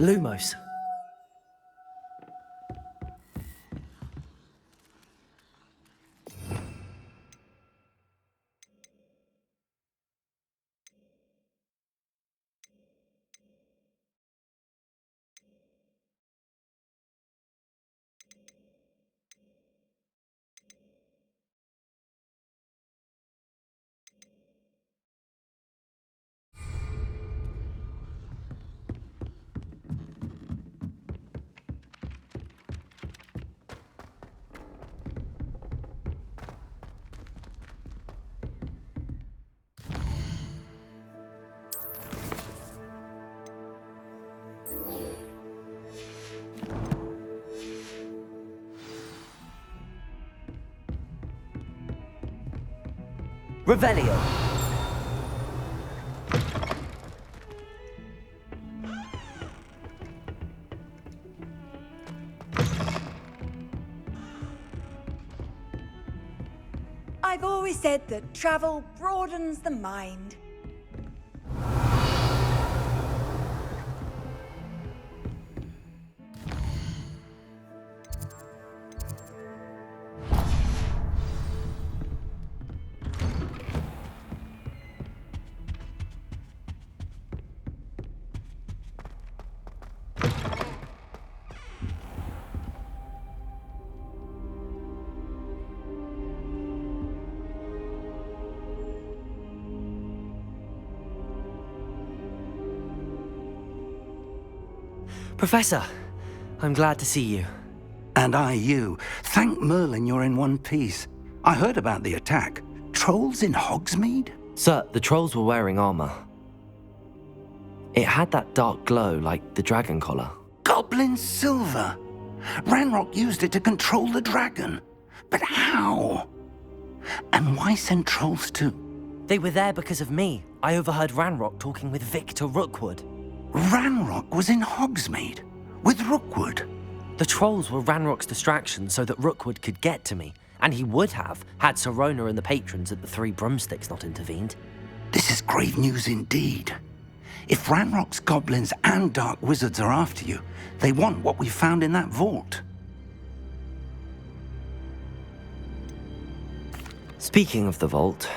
Lumos. Revelio. I've always said that travel broadens the mind. Professor, I'm glad to see you. And I you. Thank Merlin you're in one piece. I heard about the attack. Trolls in Hogsmeade? Sir, the trolls were wearing armor. It had that dark glow like the dragon collar. Goblin silver! Ranrock used it to control the dragon. But how? And why send trolls too? They were there because of me. I overheard Ranrock talking with Victor Rookwood. Ranrock was in Hogsmeade? With Rookwood? The trolls were Ranrock's distraction so that Rookwood could get to me, and he would have had Sirona and the patrons at the Three Broomsticks not intervened. This is grave news indeed. If Ranrock's goblins and dark wizards are after you, they want what we found in that vault. Speaking of the vault,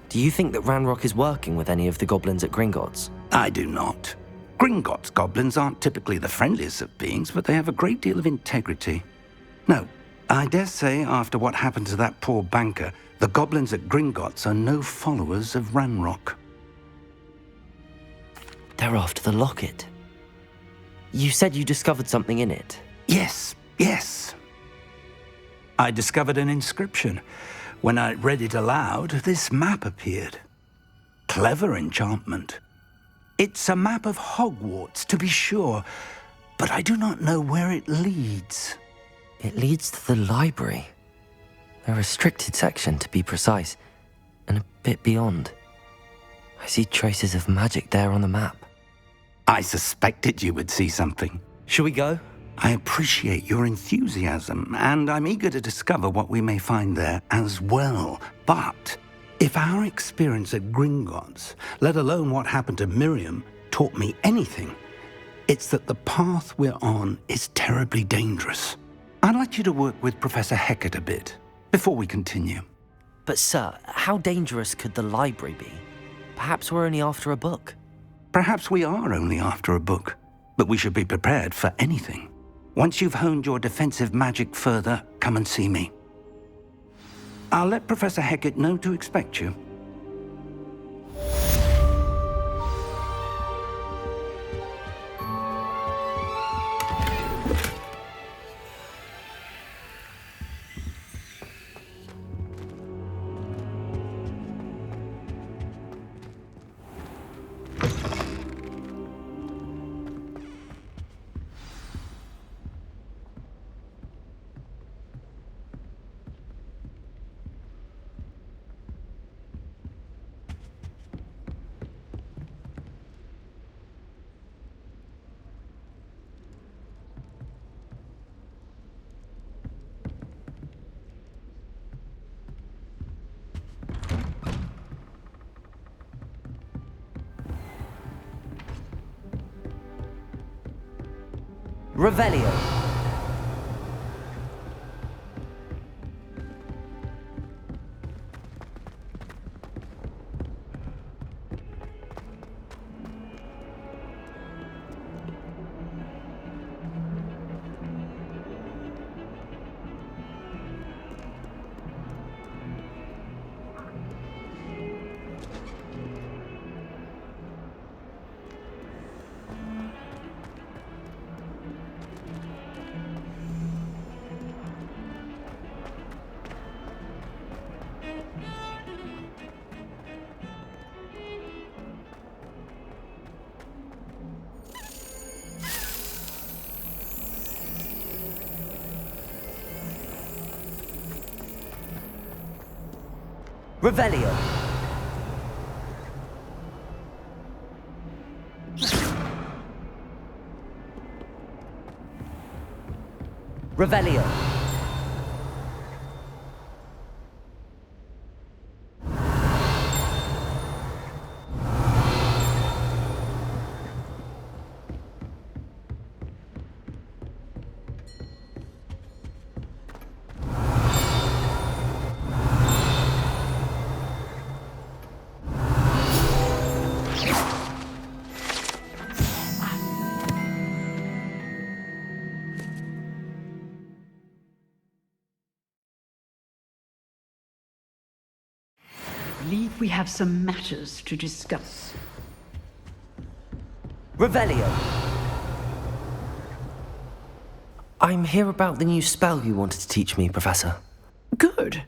do you think that Ranrock is working with any of the goblins at Gringotts? I do not. Gringotts goblins aren't typically the friendliest of beings, but they have a great deal of integrity. No, I dare say after what happened to that poor banker, the goblins at Gringotts are no followers of Ranrock. They're after the locket. You said you discovered something in it. Yes. I discovered an inscription. When I read it aloud, this map appeared. Clever enchantment. It's a map of Hogwarts, to be sure, but I do not know where it leads. It leads to the library. A restricted section, to be precise, and a bit beyond. I see traces of magic there on the map. I suspected you would see something. Shall we go? I appreciate your enthusiasm, and I'm eager to discover what we may find there as well. But if our experience at Gringotts, let alone what happened to Miriam, taught me anything, it's that the path we're on is terribly dangerous. I'd like you to work with Professor Hecat a bit before we continue. But sir, how dangerous could the library be? Perhaps we're only after a book. Perhaps we are only after a book, but we should be prepared for anything. Once you've honed your defensive magic further, come and see me. I'll let Professor Hecat know to expect you. Revelio. Revelio. Revelio. I believe we have some matters to discuss. Revelio. I'm here about the new spell you wanted to teach me, Professor. Good.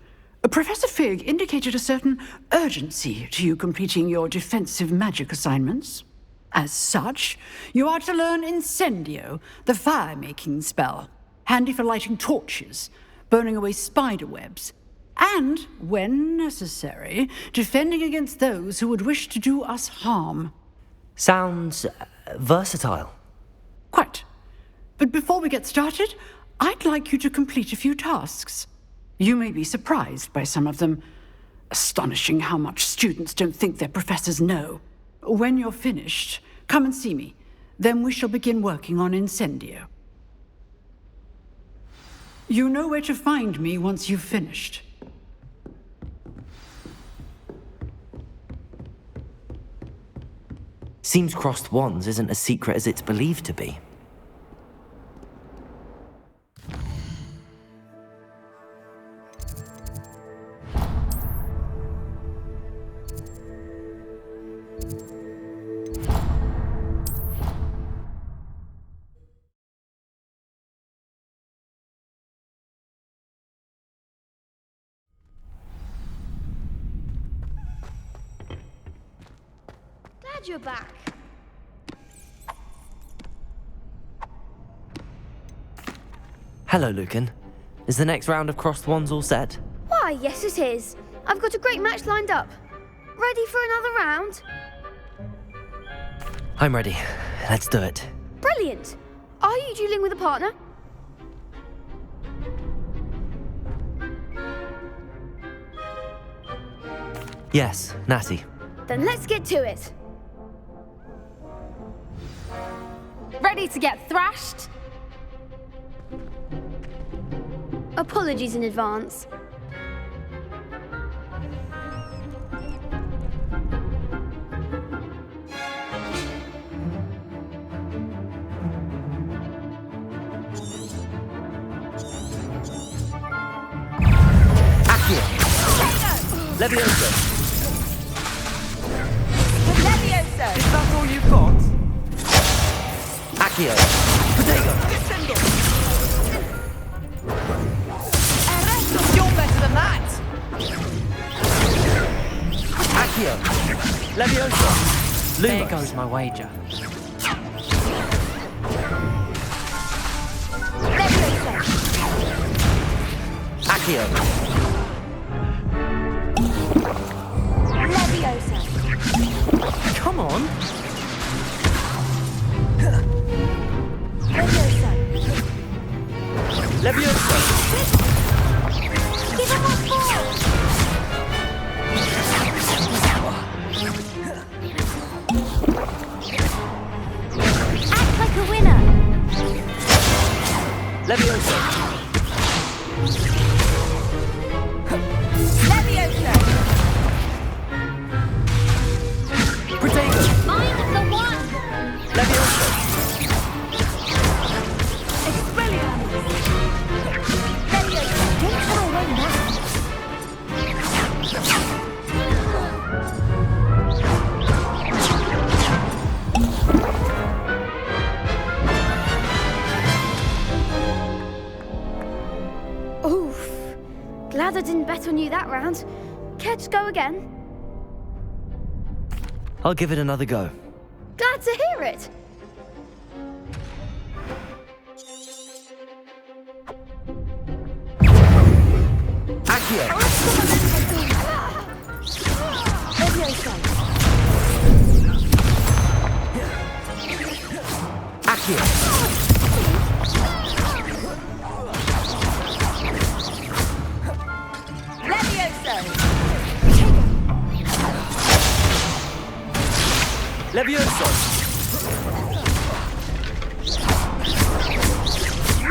Professor Fig indicated a certain urgency to you completing your defensive magic assignments. As such, you are to learn Incendio, the fire-making spell, handy for lighting torches, burning away spider webs, and, when necessary, defending against those who would wish to do us harm. Sounds versatile. Quite. But before we get started, I'd like you to complete a few tasks. You may be surprised by some of them. Astonishing how much students don't think their professors know. When you're finished, come and see me. Then we shall begin working on Incendio. You know where to find me once you've finished. Seems crossed wands isn't as secret as it's believed to be. Glad you're back. Hello, Lucan. Is the next round of crossed wands all set? Why, yes it is. I've got a great match lined up. Ready for another round? I'm ready. Let's do it. Brilliant. Are you dueling with a partner? Yes, Natty. Then let's get to it. Ready to get thrashed? Apologies in advance. Accio! Levioso! Levioso! Is that all you've got? Accio! Potato! You're better than that! Accio! Levioso! Luma! There goes my wager. Accio! Leviosa. Come on! Leviosa. Levioso! Give him a ball. Act like a winner. Leviosa! Leviosa! Protego! Mind the one! Leviosa! Expelliarmus! Leviosa! Don't throw away now! Oof. Glad I didn't bet on you that round. Care to go again? I'll give it another go. Glad to hear it. Accio! Leviosa! Accio! Leviosa! Leviosa!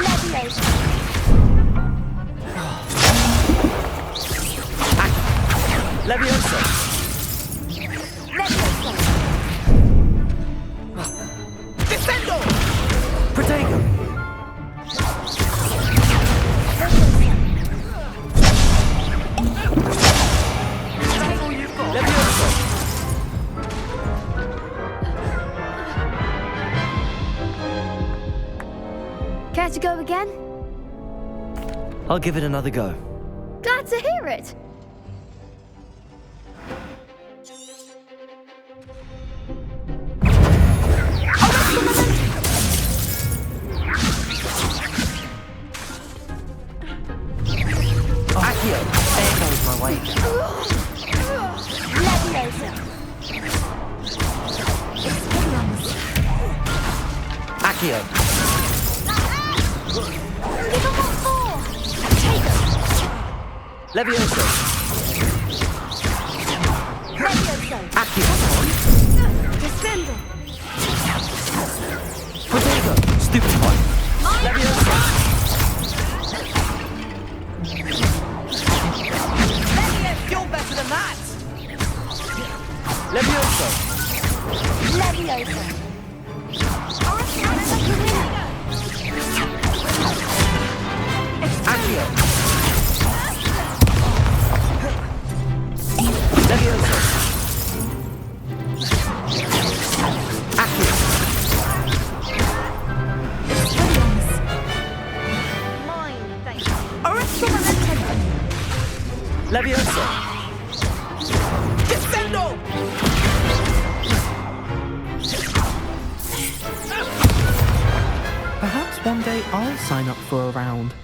Leviosa! Leviosa! Leviosa! Defendo! Protego! Leviosa! Care to go again? I'll give it another go. Glad to hear it. Accio! There goes my way. Leviosa! Expelliarmus! Accio! Give him what for! Leviosa! Leviosa! Accio! Descendo! Protego! Stupid one! Leviosa! You're better than that! Leviosa! Leviosa! Accio! Leviosa! Accio! Mine, thank you. Leviosa! Defendo! Perhaps one day I'll sign up for a round.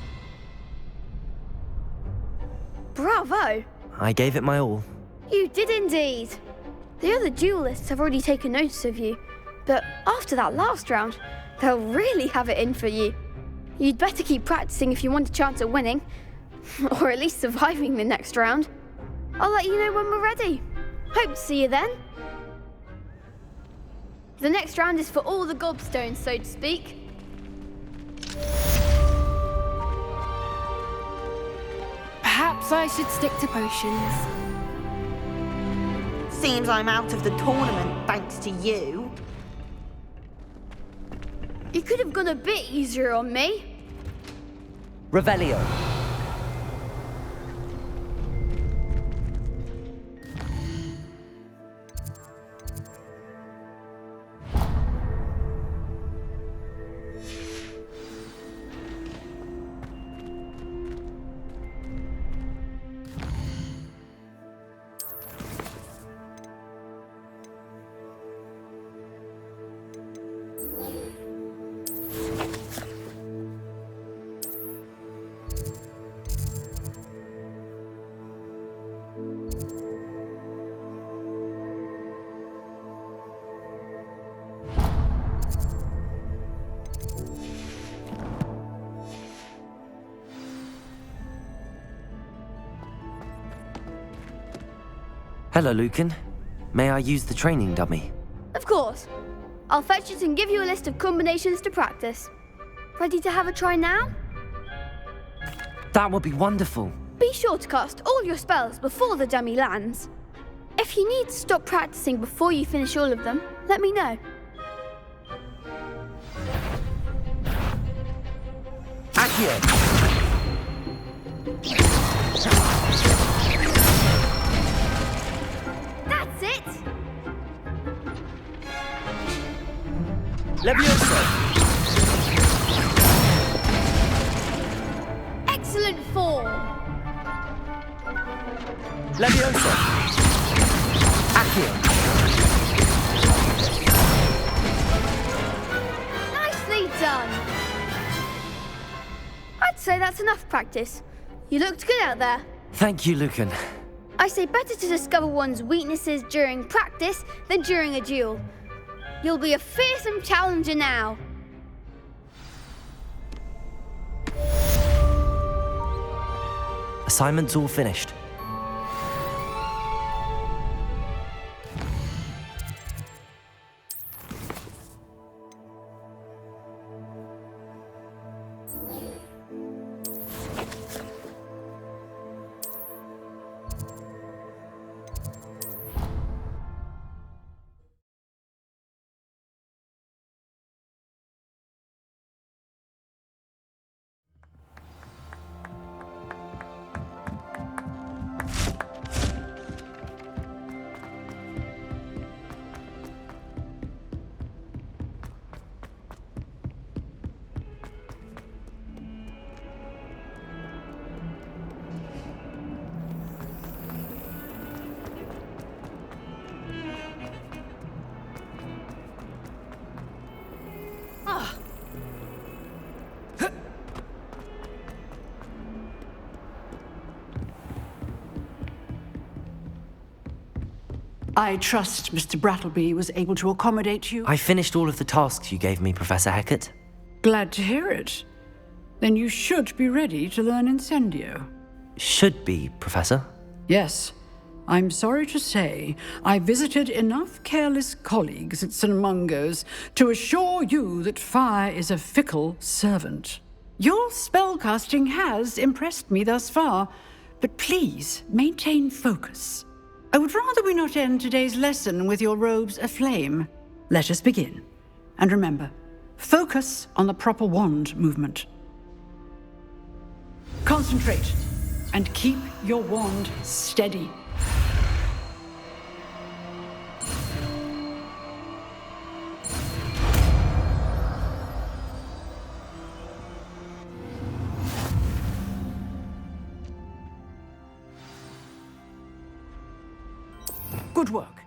Bravo! I gave it my all. You did indeed. The other duelists have already taken notice of you, but after that last round, they'll really have it in for you. You'd better keep practicing if you want a chance at winning, or at least surviving the next round. I'll let you know when we're ready. Hope to see you then. The next round is for all the gobstones, so to speak. Perhaps I should stick to potions. Seems I'm out of the tournament thanks to you. You could have gone a bit easier on me. Revelio. Hello, Lucan. May I use the training dummy? Of course. I'll fetch it and give you a list of combinations to practice. Ready to have a try now? That would be wonderful. Be sure to cast all your spells before the dummy lands. If you need to stop practicing before you finish all of them, let me know. Accio! That's it! Levioso! Excellent form! Levioso! Accio! Nicely done! I'd say that's enough practice. You looked good out there. Thank you, Lucan. I say better to discover one's weaknesses during practice than during a duel. You'll be a fearsome challenger now. Assignment's all finished. I trust Mr. Brattleby was able to accommodate you. I finished all of the tasks you gave me, Professor Hecat. Glad to hear it. Then you should be ready to learn Incendio. Should be, Professor. Yes. I'm sorry to say, I visited enough careless colleagues at St. Mungo's to assure you that fire is a fickle servant. Your spellcasting has impressed me thus far, but please maintain focus. I would rather we not end today's lesson with your robes aflame. Let us begin. And remember, focus on the proper wand movement. Concentrate and keep your wand steady. Good work.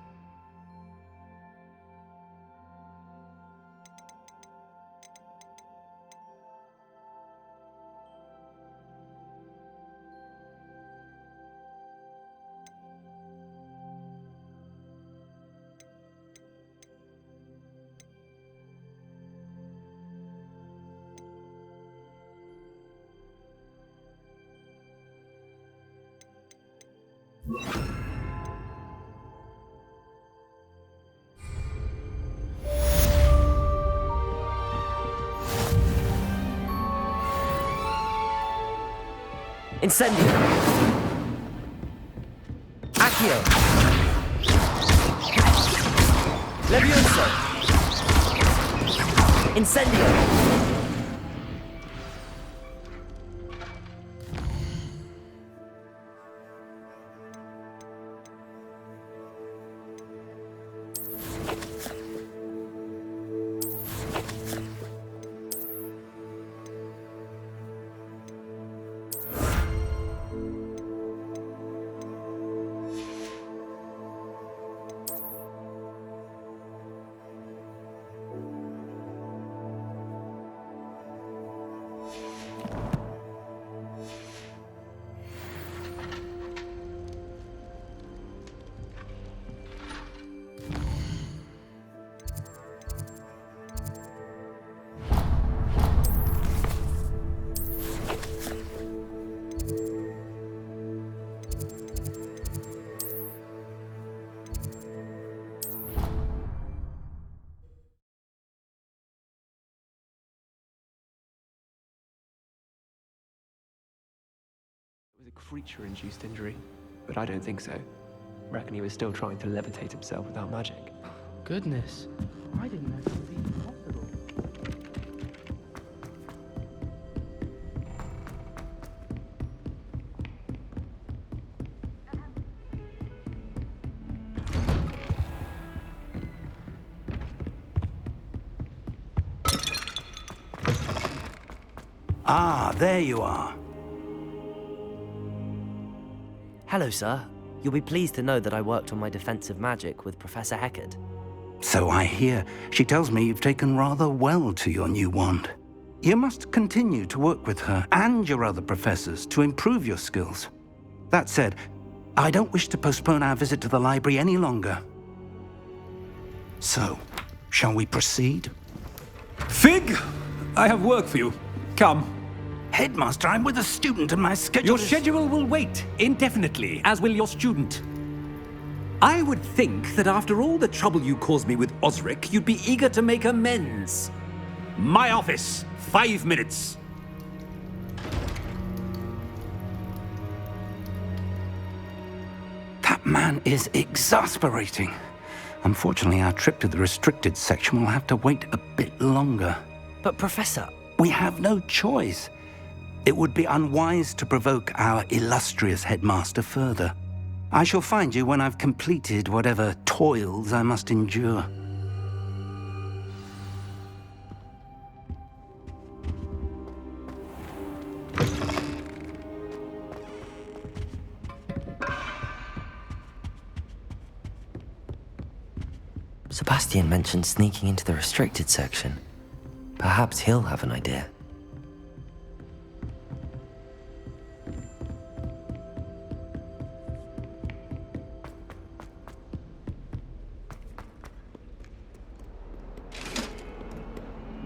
Incendio! Accio! Levioso! Incendio! was a creature-induced injury, but I don't think so. Reckon he was still trying to levitate himself without magic. Goodness, I didn't know that was even possible. Ah, there you are. Hello, sir. You'll be pleased to know that I worked on my defensive magic with Professor Heckard. So I hear. She tells me you've taken rather well to your new wand. You must continue to work with her and your other professors to improve your skills. That said, I don't wish to postpone our visit to the library any longer. So, shall we proceed? Fig! I have work for you. Come. Headmaster, I'm with a student and my schedule Your is... schedule will wait indefinitely, as will your student. I would think that after all the trouble you caused me with Osric, you'd be eager to make amends. My office, 5 minutes. That man is exasperating. Unfortunately, our trip to the restricted section will have to wait a bit longer. But Professor... We have no choice. It would be unwise to provoke our illustrious headmaster further. I shall find you when I've completed whatever toils I must endure. Sebastian mentioned sneaking into the restricted section. Perhaps he'll have an idea.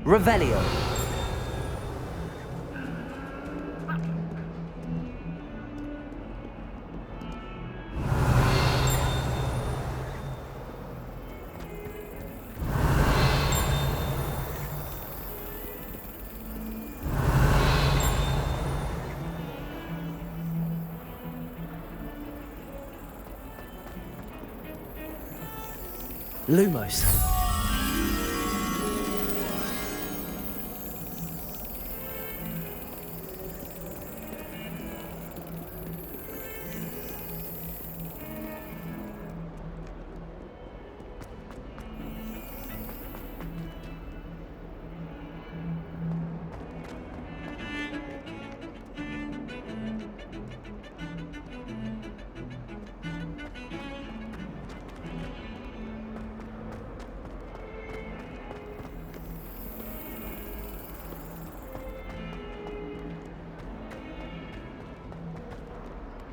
Revelio. Lumos.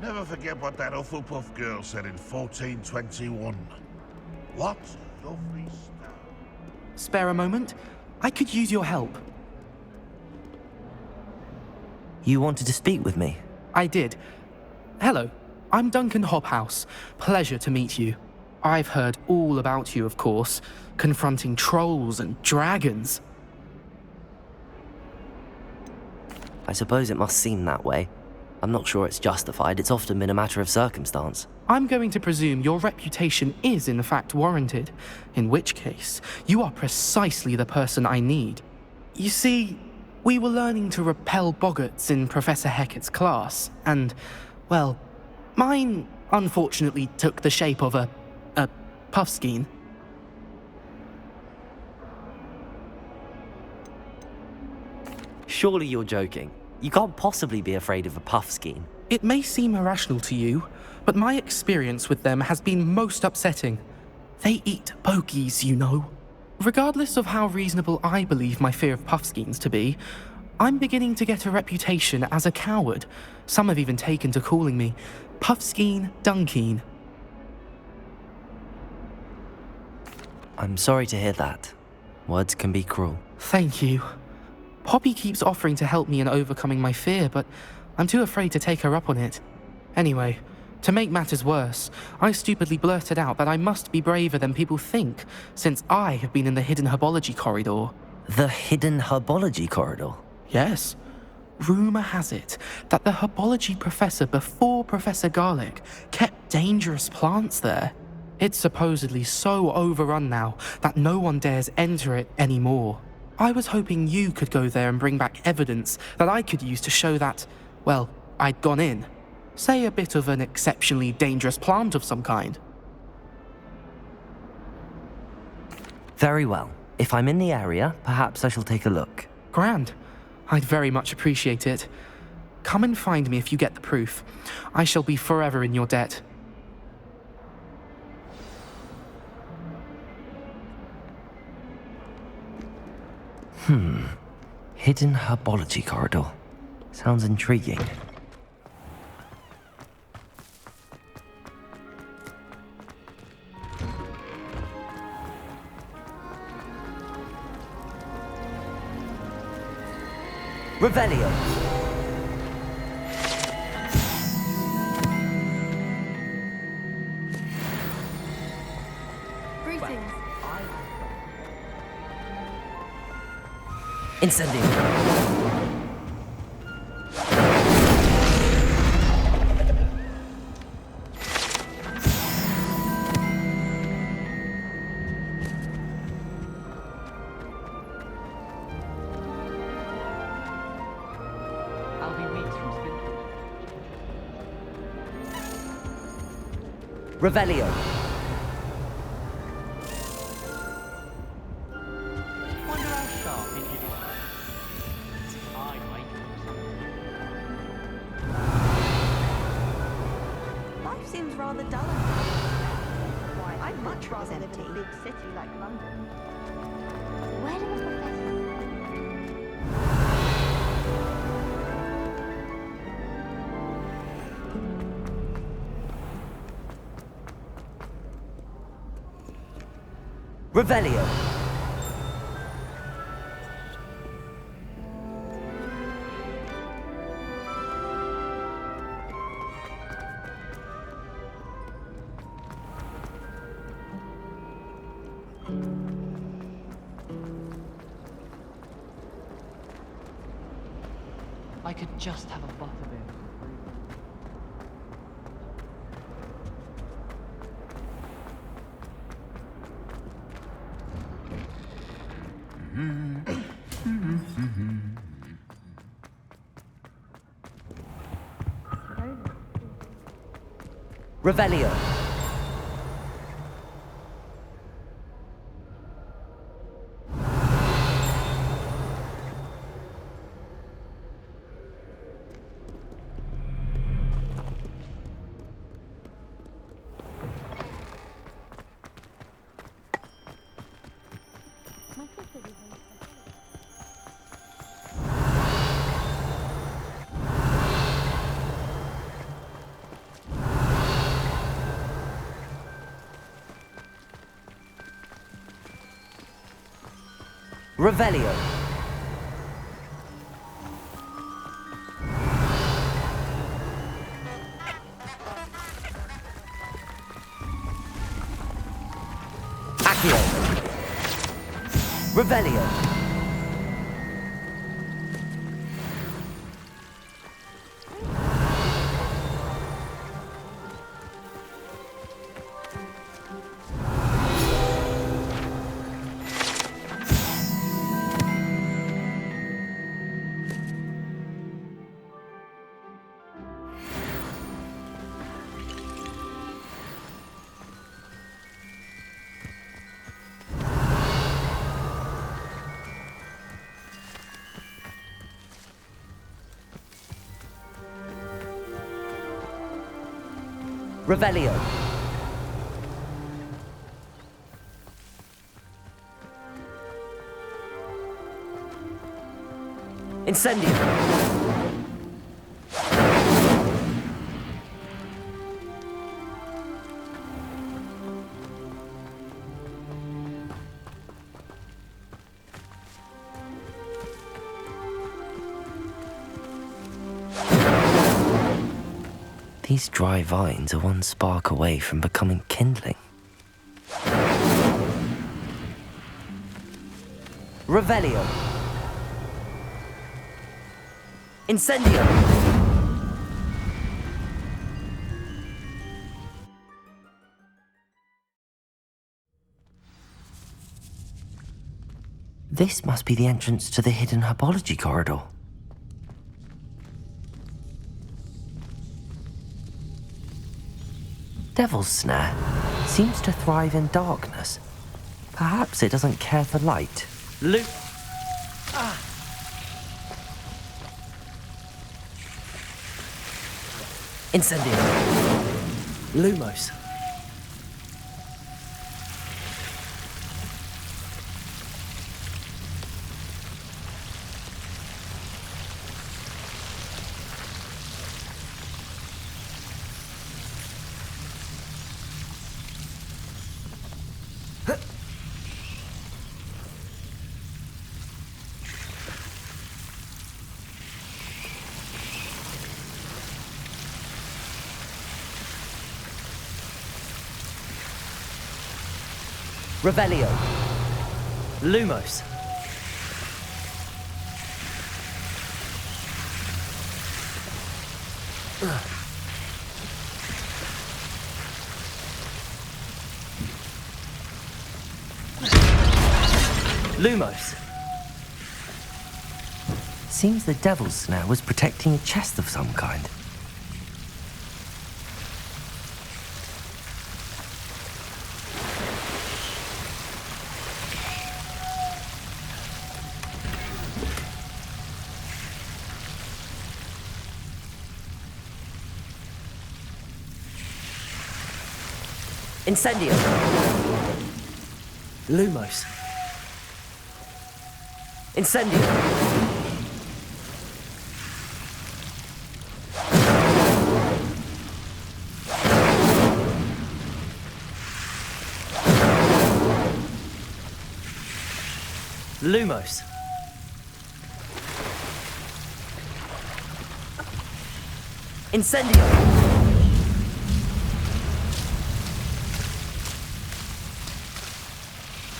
Never forget what that Hufflepuff girl said in 1421. What a lovely star. Spare a moment? I could use your help. You wanted to speak with me? I did. Hello, I'm Duncan Hobhouse. Pleasure to meet you. I've heard all about you, of course, confronting trolls and dragons. I suppose it must seem that way. I'm not sure it's justified. It's often been a matter of circumstance. I'm going to presume your reputation is in fact warranted, in which case, you are precisely the person I need. You see, we were learning to repel boggarts in Professor Heckard's class, and, well, mine unfortunately took the shape of a puffskein. Surely you're joking. You can't possibly be afraid of a puffskein. It may seem irrational to you, but my experience with them has been most upsetting. They eat bogies, you know. Regardless of how reasonable I believe my fear of puffskeins to be, I'm beginning to get a reputation as a coward. Some have even taken to calling me Puffskein Dunkeen. I'm sorry to hear that. Words can be cruel. Thank you. Poppy keeps offering to help me in overcoming my fear, but I'm too afraid to take her up on it. Anyway, to make matters worse, I stupidly blurted out that I must be braver than people think, since I have been in the hidden herbology corridor. The hidden herbology corridor? Yes. Rumour has it that the herbology professor before Professor Garlic kept dangerous plants there. It's supposedly so overrun now that no one dares enter it anymore. I was hoping you could go there and bring back evidence that I could use to show that, well, I'd gone in. Say a bit of an exceptionally dangerous plant of some kind. Very well. If I'm in the area, perhaps I shall take a look. Grand. I'd very much appreciate it. Come and find me if you get the proof. I shall be forever in your debt. Hidden herbology corridor. Sounds intriguing. Revelio. Greetings. Incendio. I'll be weeks from Spindle. Revelio. Wonder how sharp he is. I might do something. Life seems rather dull. Why, I'd much rather live in a big city like London. Where did the professor... Revelio. I could just have a butterbeer. Revelio. Revelio. Accio. Revelio. Revelio. Incendio. These dry vines are one spark away from becoming kindling. Revelio. Incendio! This must be the entrance to the hidden herbology corridor. Devil's Snare seems to thrive in darkness. Perhaps it doesn't care for light. Incendio. Lumos. Revelio. Lumos. Lumos. Seems the Devil's Snare was protecting a chest of some kind. Incendio. Lumos. Incendio. Lumos. Incendio.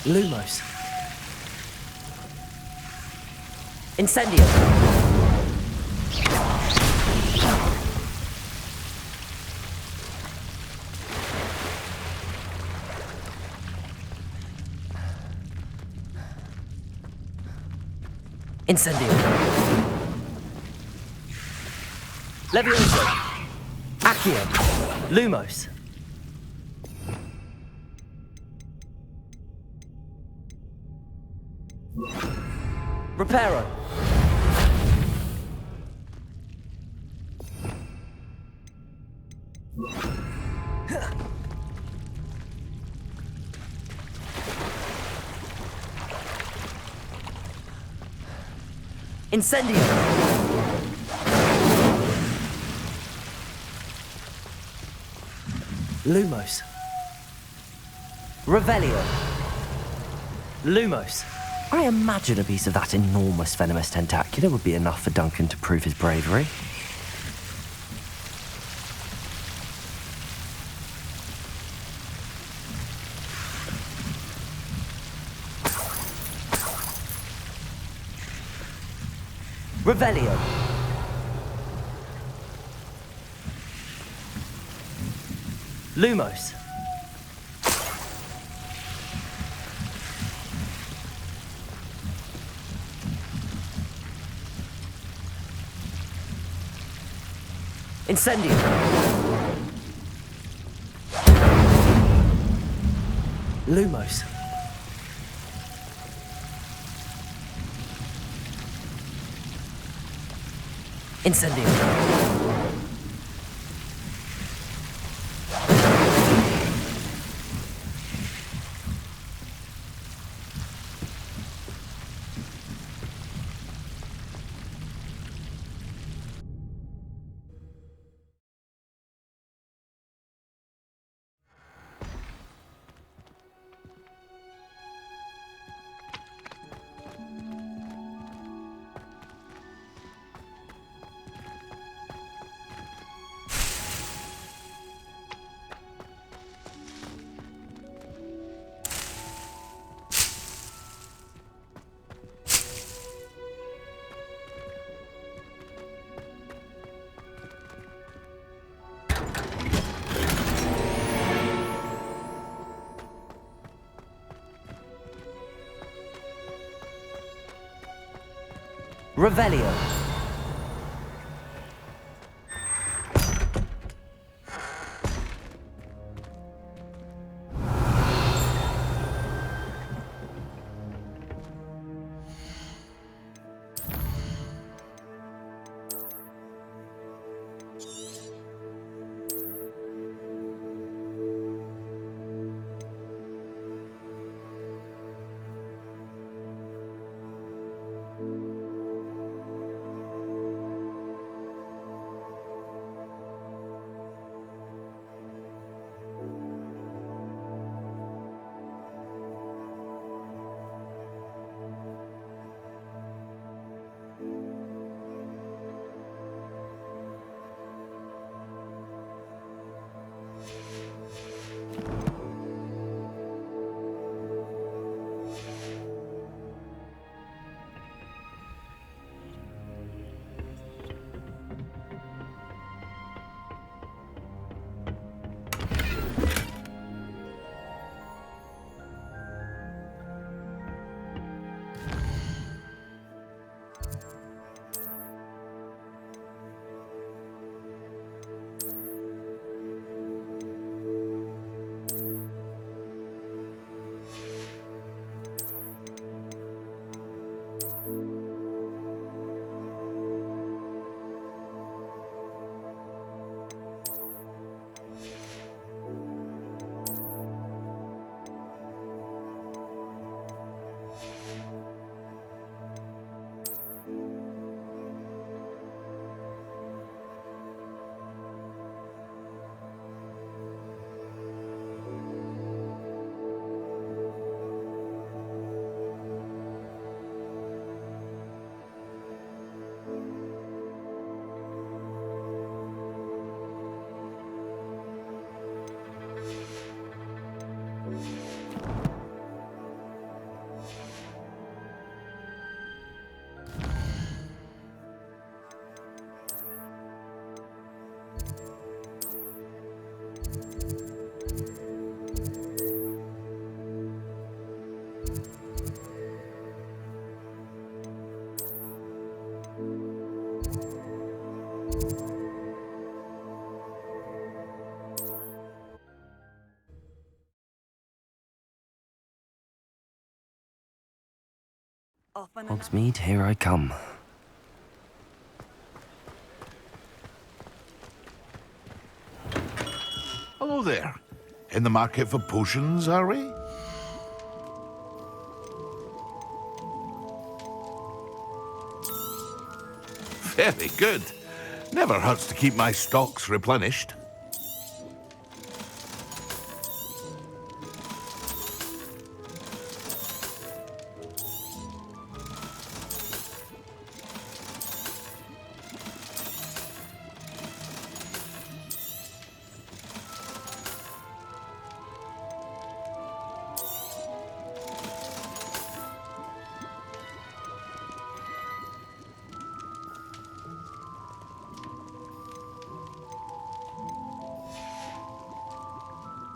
Lumos. Incendio. Incendio. Levioso. Accio. Lumos. Reparo. Incendio. Lumos. Revelio. Lumos. I imagine a piece of that enormous venomous tentacular would be enough for Duncan to prove his bravery. Revelio. Lumos. Incendio. Lumos. Incendio. Revelio. Hogsmeade, here I come. Hello there. In the market for potions, are we? Very good. Never hurts to keep my stocks replenished.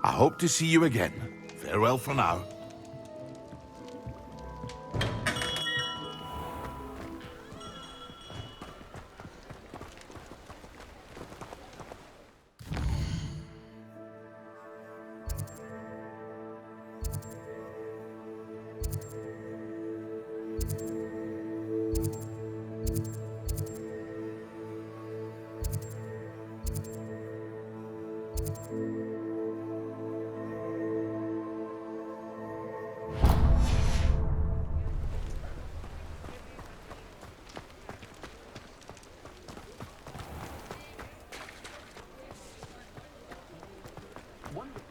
I hope to see you again. Farewell for now.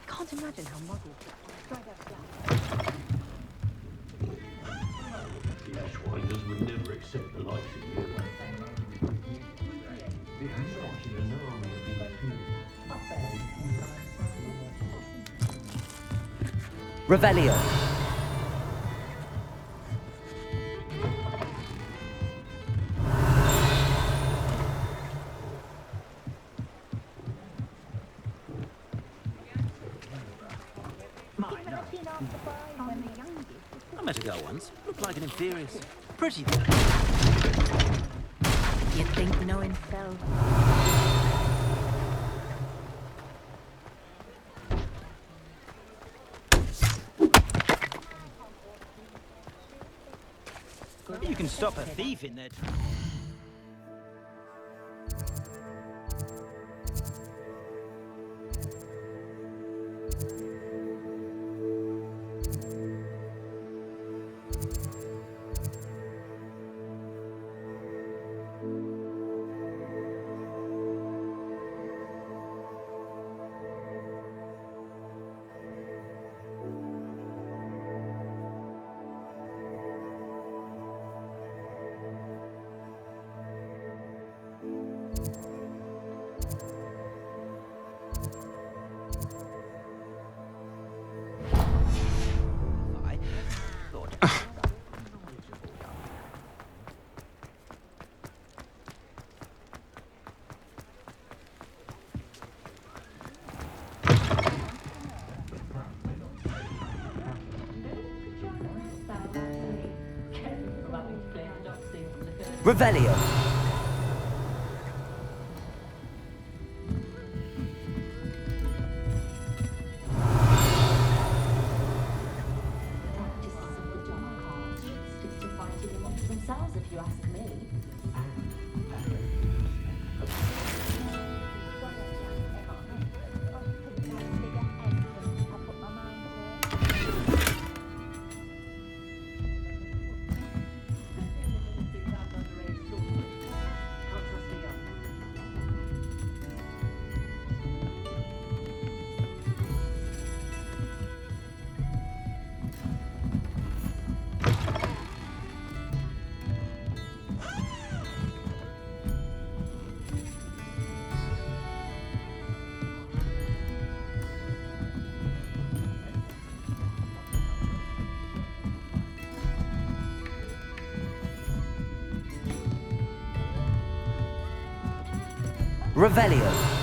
I can't imagine how muddled. Try that down. The Ashwinders would never accept the likes of you. The Ashwinders in an army of Revelio. I met a girl once. Looked like an inferior. Pretty. think knowing fell. You can stop a thief in there. Revelio. Themselves, if you ask me. Revelio.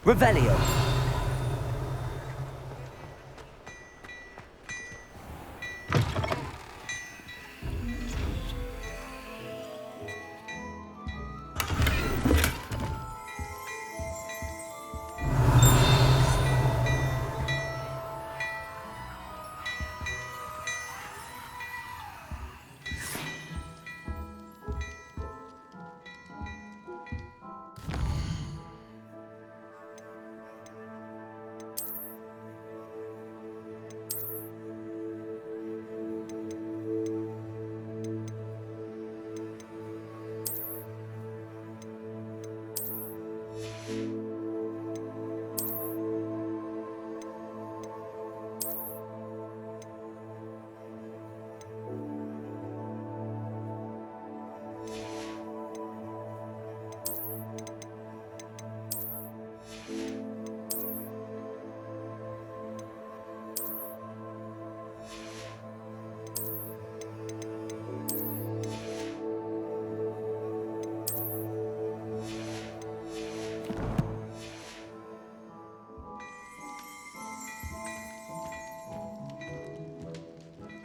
Revelio.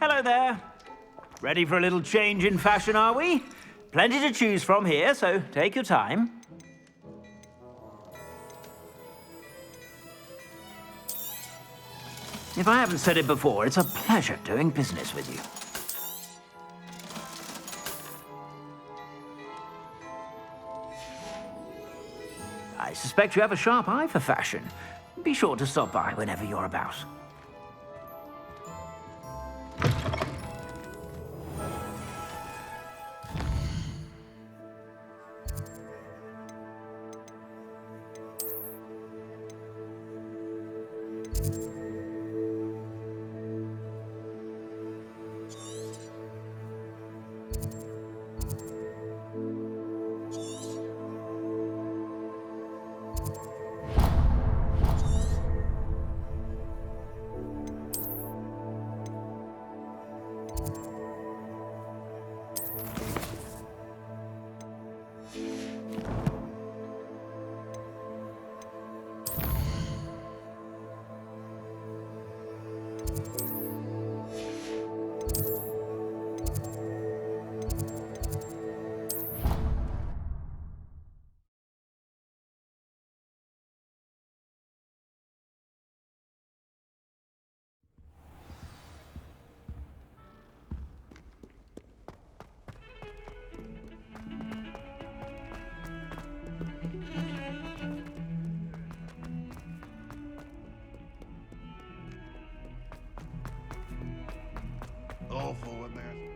Hello there. Ready for a little change in fashion, are we? Plenty to choose from here, so take your time. If I haven't said it before, it's a pleasure doing business with you. I suspect you have a sharp eye for fashion. Be sure to stop by whenever you're about.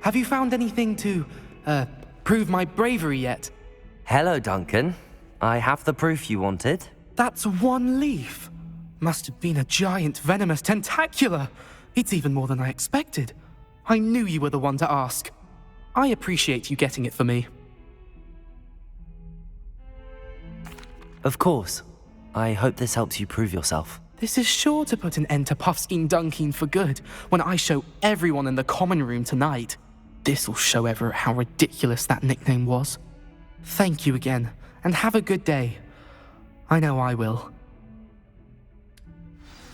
Have you found anything to, prove my bravery yet? Hello, Duncan. I have the proof you wanted. That's one leaf. Must have been a giant venomous tentacula. It's even more than I expected. I knew you were the one to ask. I appreciate you getting it for me. Of course. I hope this helps you prove yourself. This is sure to put an end to Puffskein Dunkeen for good when I show everyone in the common room tonight. This'll show Everett how ridiculous that nickname was. Thank you again, and have a good day. I know I will.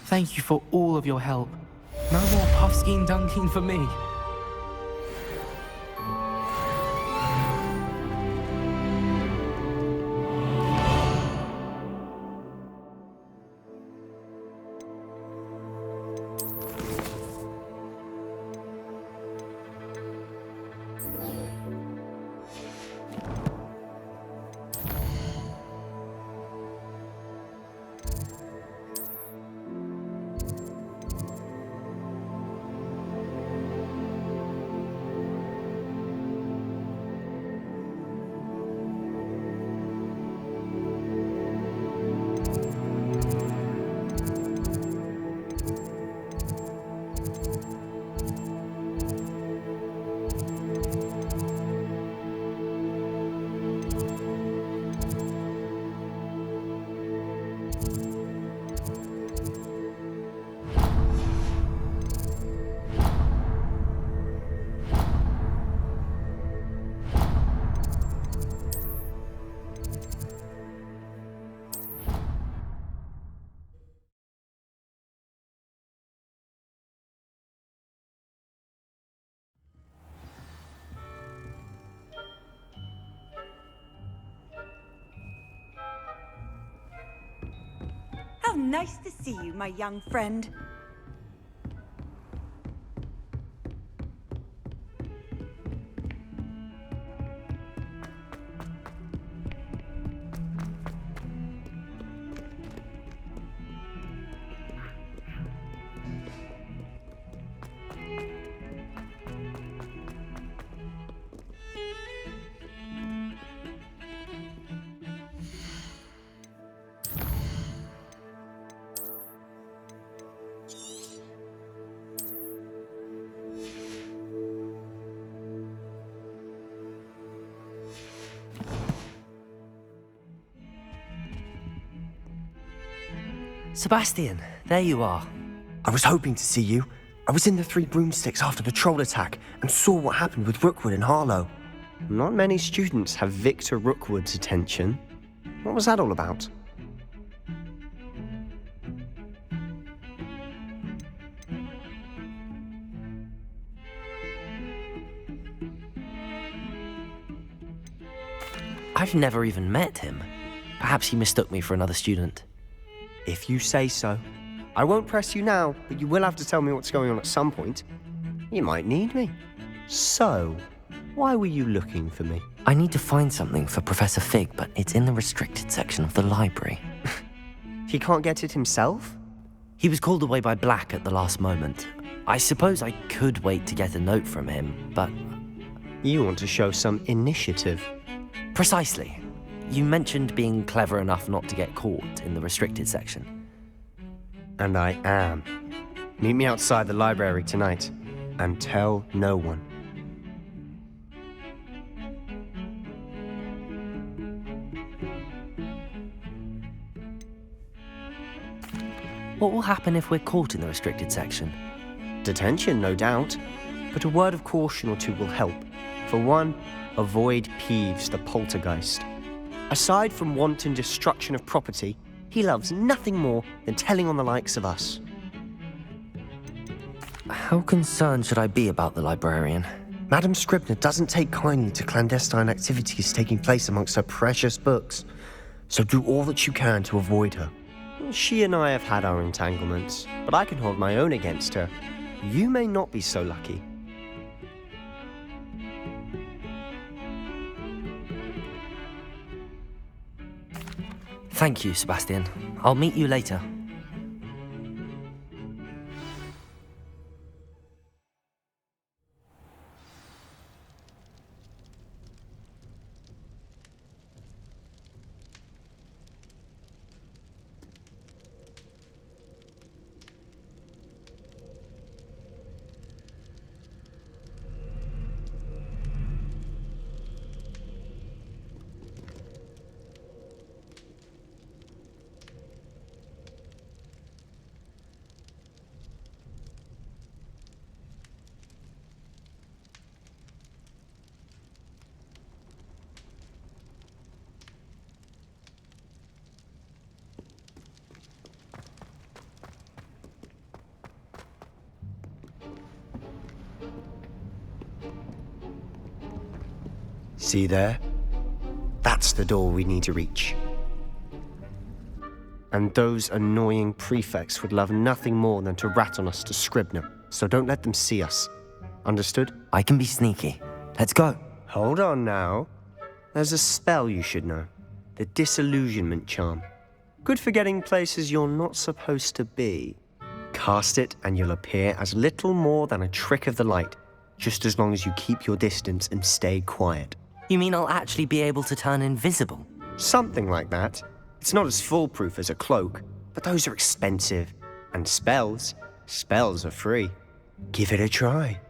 Thank you for all of your help. No more Puffskein Dunkeen for me. How nice to see you, my young friend. Sebastian, there you are. I was hoping to see you. I was in the Three Broomsticks after the troll attack and saw what happened with Rookwood and Harlow. Not many students have Victor Rookwood's attention. What was that all about? I've never even met him. Perhaps he mistook me for another student. If you say so. I won't press you now, but you will have to tell me what's going on at some point. You might need me. So, why were you looking for me? I need to find something for Professor Fig, but it's in the restricted section of the library. He can't get it himself? He was called away by Black at the last moment. I suppose I could wait to get a note from him, but... You want to show some initiative. Precisely. You mentioned being clever enough not to get caught in the restricted section. And I am. Meet me outside the library tonight, and tell no one. What will happen if we're caught in the restricted section? Detention, no doubt. But a word of caution or two will help. For one, avoid Peeves, the poltergeist. Aside from wanton destruction of property, he loves nothing more than telling on the likes of us. How concerned should I be about the librarian? Madam Scribner doesn't take kindly to clandestine activities taking place amongst her precious books, so do all that you can to avoid her. She and I have had our entanglements, but I can hold my own against her. You may not be so lucky. Thank you, Sebastian. I'll meet you later. See there? That's the door we need to reach. And those annoying prefects would love nothing more than to rat on us to Scribner, so don't let them see us. Understood? I can be sneaky. Let's go. Hold on now. There's a spell you should know. The Disillusionment Charm. Good for getting places you're not supposed to be. Cast it and you'll appear as little more than a trick of the light, just as long as you keep your distance and stay quiet. You mean I'll actually be able to turn invisible? Something like that. It's not as foolproof as a cloak, but those are expensive. And spells are free. Give it a try.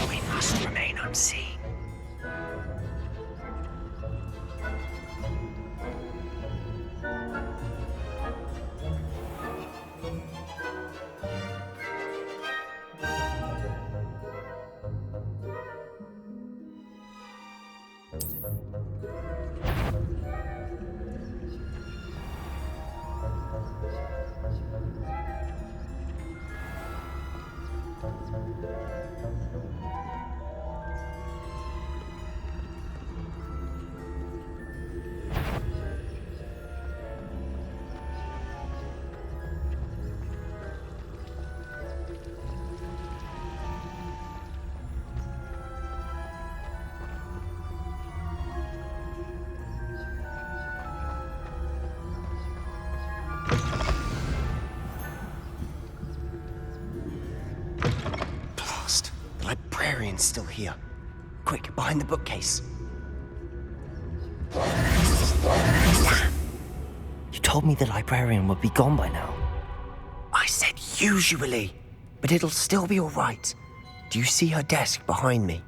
We must remain unseen. Librarian's still here. Quick, behind the bookcase. You told me the librarian would be gone by now. I said usually, but it'll still be all right. Do you see her desk behind me?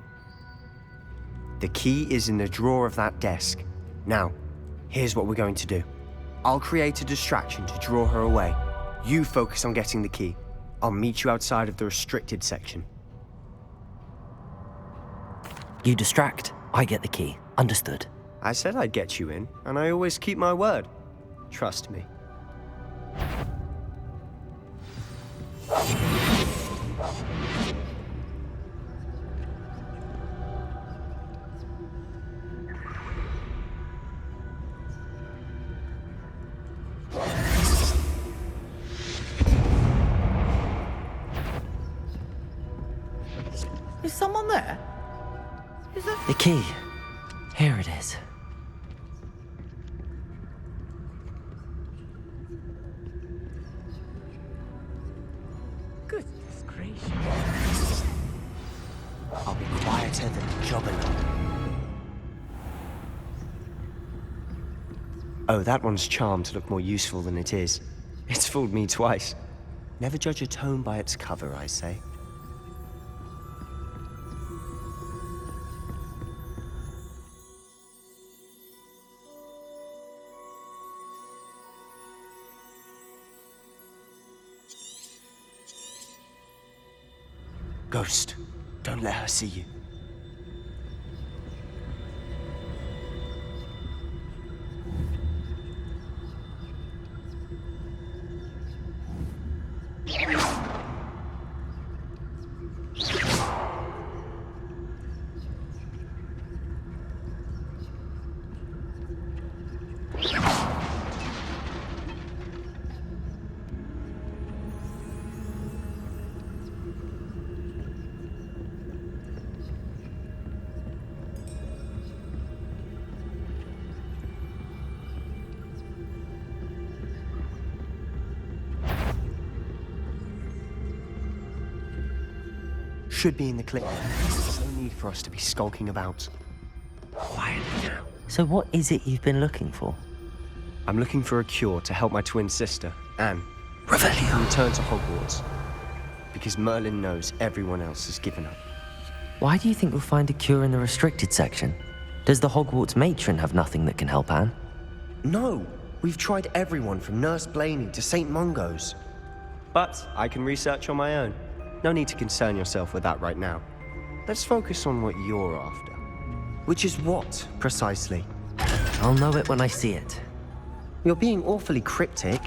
The key is in the drawer of that desk. Now, here's what we're going to do. I'll create a distraction to draw her away. You focus on getting the key. I'll meet you outside of the restricted section. You distract, I get the key. Understood. I said I'd get you in, and I always keep my word. Trust me. Is someone there? Is there... The key. Here it is. Goodness gracious. I'll be quieter than the Jobberknock. Oh, that one's charmed to look more useful than it is. It's fooled me twice. Never judge a tome by its cover, I say. Ghost, don't let her see you. should be in the clinic. There's no need for us to be skulking about. Quietly now. So what is it you've been looking for? I'm looking for a cure to help my twin sister, Anne, Revelio. return to Hogwarts. Because Merlin knows everyone else has given up. Why do you think we'll find a cure in the restricted section? Does the Hogwarts matron have nothing that can help Anne? No! We've tried everyone from Nurse Blaney to St. Mungo's. But I can research on my own. No need to concern yourself with that right now. Let's focus on what you're after. Which is what, precisely? I'll know it when I see it. You're being awfully cryptic.